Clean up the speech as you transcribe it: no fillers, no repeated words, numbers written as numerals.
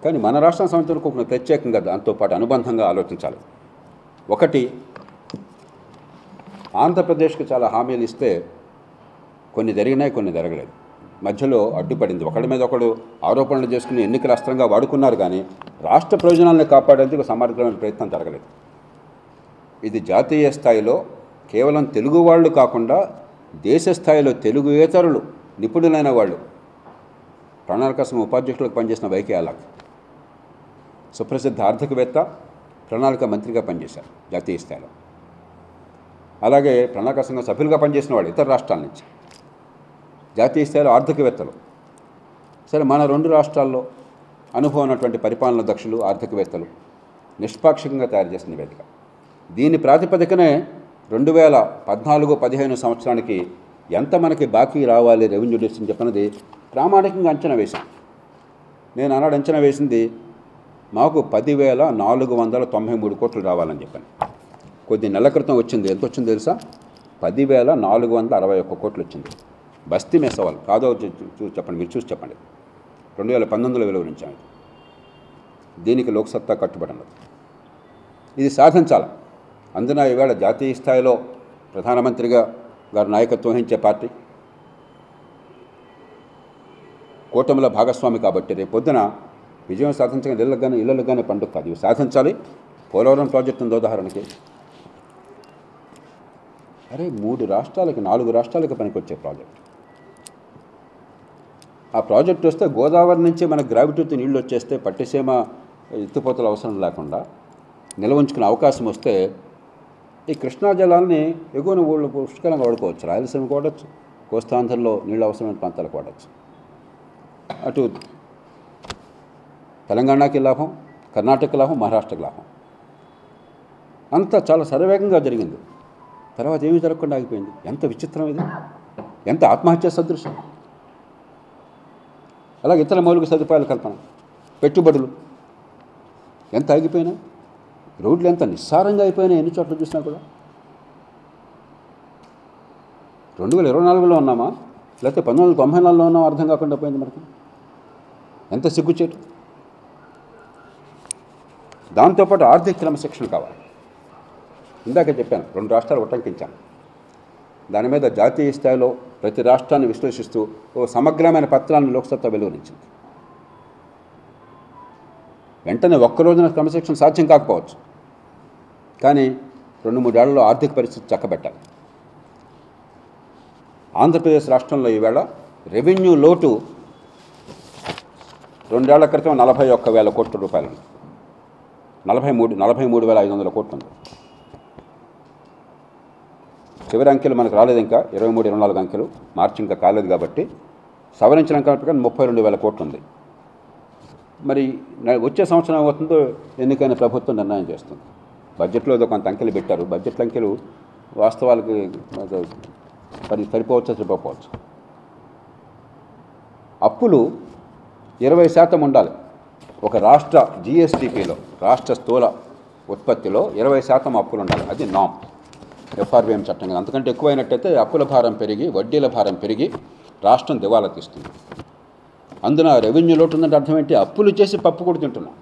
కానీ మన రాష్ట్రం సంబంధించిన కొన్ని ప్రత్యేకంగా దాంతోపాటు అనుబంధంగా ఆలోచించాలి. ఒకటి, ఆంధ్రప్రదేశ్కి చాలా హామీలు ఇస్తే కొన్ని జరిగినాయి, కొన్ని జరగలేదు. మధ్యలో అడ్డుపడింది. ఒకడి మీద ఒకడు ఆరోపణలు చేసుకుని ఎన్నికల అస్త్రంగా వాడుకున్నారు, కానీ రాష్ట్ర ప్రయోజనాలను కాపాడేందుకు సమగ్రమైన ప్రయత్నం జరగలేదు. ఇది జాతీయ స్థాయిలో కేవలం తెలుగు వాళ్ళు కాకుండా దేశ స్థాయిలో తెలుగుయేతరులు నిపుణులైన వాళ్ళు, ప్రణాళిక సంఘం ఉపాధ్యక్షులకు పనిచేసిన వైకే అలాగ్ సుప్రసిద్ధ ఆర్థికవేత్త, ప్రణాళిక మంత్రిగా పనిచేశారు జాతీయ స్థాయిలో. అలాగే ప్రణాళిక సంఘం సభ్యులుగా పనిచేసిన వాళ్ళు ఇతర రాష్ట్రాల నుంచి జాతీయ స్థాయిలో ఆర్థికవేత్తలు. సరే, మన 2 రాష్ట్రాల్లో అనుభవం ఉన్నటువంటి పరిపాలన దక్షులు, ఆర్థికవేత్తలు నిష్పాక్షికంగా తయారు చేసిన నివేదిక. దీని ప్రాతిపదికనే 2014-15 సంవత్సరానికి ఎంత మనకి బాకీ రావాలి రెవెన్యూ డిస్ట్రిక్ట్ చెప్పినది ప్రామాణికంగా అంచనా వేశాం. నేను ఆనాడు అంచనా వేసింది మాకు 10,493 కోట్లు రావాలని చెప్పాను. కొద్ది నెలల క్రితం వచ్చింది. ఎంత వచ్చింది తెలుసా? 10,461 కోట్లు వచ్చింది. బస్తీ మే సవాల్ కాదో చెప్పండి, మీరు చూసి చెప్పండి. 2019లో వెలువరించాము. దీనికి లోక్సత్తా కట్టుబడి ఉన్నది. ఇది సాధించాలి. అందున ఈవేళ జాతీయ స్థాయిలో ప్రధానమంత్రిగా గారు నాయకత్వం వహించే పార్టీ కూటమిలో భాగస్వామి కాబట్టి రేపు పొద్దున విజయం సాధించగా ఇళ్ళకు కానీ పండుగ కాదు, ఇవి సాధించాలి. పోలవరం ప్రాజెక్టు ఉంది ఉదాహరణకి. అరే 3 రాష్ట్రాలకి 4 రాష్ట్రాలకి పనికొచ్చే ప్రాజెక్ట్. ఆ ప్రాజెక్ట్ వస్తే గోదావరి నుంచి మనకు గ్రావిటీతో నీళ్ళు వచ్చేస్తే పట్టిసీమ ఎత్తిపోతల అవసరం లేకుండా నిల్వ ఉంచుకునే అవకాశం వస్తే ఈ కృష్ణా జలాల్ని ఎగువన ఊళ్ళో పుష్కలంగా వాడుకోవచ్చు. రాయలసీమకు వాడచ్చు, కోస్తాంధ్రలో నీళ్ళు అవసరమైన ప్రాంతాలకు వాడచ్చు. అటు తెలంగాణకి లాభం, కర్ణాటక లాభం, మహారాష్ట్రకి లాభం. అంతా చాలా శరవేగంగా జరిగింది. తర్వాత ఏమీ జరగకుండా ఆగిపోయింది. ఎంత విచిత్రం ఇది! ఎంత ఆత్మహత్య సదృశ్యం! అలాగే ఇతర మౌలిక సదుపాయాల కల్పన, పెట్టుబడులు ఎంత ఆగిపోయినాయి, రోడ్లు ఎంత నిస్సారంగా అయిపోయినాయి. ఎన్ని చోట్ల చూసినా కూడా 2024లో ఉన్నామా లేకపోతే 1994లో ఉన్నామా అర్థం కాకుండా పోయింది మనకి. ఎంత సిగ్గుచేటు! దాంతోపాటు ఆర్థిక క్రమశిక్షణ కావాలి. ఇందాక చెప్పాను, 2 రాష్ట్రాలు ఉటంకించాను. దాని మీద జాతీయ స్థాయిలో ప్రతి రాష్ట్రాన్ని విశ్లేషిస్తూ ఓ సమగ్రమైన పత్రాన్ని లోక్సత్తా వెలువరించింది. వెంటనే ఒక్కరోజున క్రమశిక్షణ సాధ్యం కాకపోవచ్చు, కానీ 2-3 ఏళ్లలో ఆర్థిక పరిస్థితి చక్కబెట్టాలి. ఆంధ్రప్రదేశ్ రాష్ట్రంలో ఈవేళ రెవెన్యూ లోటు 2 ఏళ్ల క్రితం 41,000 కోట్ల రూపాయలు ఉంది. 43,500 కోట్లు ఉంది. చివరి అంకెలు మనకు రాలేదు, ఇంకా 23-24 అంకెలు మార్చి ఇంకా కాలేదు కాబట్టి సవరించిన అంకెల ప్రకారం 32,000 కోట్లు ఉంది. మరి వచ్చే సంవత్సరం అవుతుందో ఎన్నికైన ప్రభుత్వం నిర్ణయం చేస్తుంది. బడ్జెట్లో ఏదో కొంత అంకెలు పెట్టారు. బడ్జెట్ అంకెలు వాస్తవాలకి సరిపోవచ్చు. అప్పులు 20% ఉండాలి. ఒక రాష్ట్ర జిఎస్డిపిలో, రాష్ట్ర స్థూల ఉత్పత్తిలో 20% అప్పులు ఉండాలి. అది నామ్, ఎఫ్ఆర్బిఎం చట్టం కదా. అంతకంటే ఎక్కువైనట్టయితే అప్పుల భారం పెరిగి, వడ్డీల భారం పెరిగి రాష్ట్రం దివాలా తీస్తుంది. అందున రెవెన్యూ లోటు ఉందంటే అర్థం ఏంటి? అప్పులు చేసి పప్పు కూడా తింటున్నాం.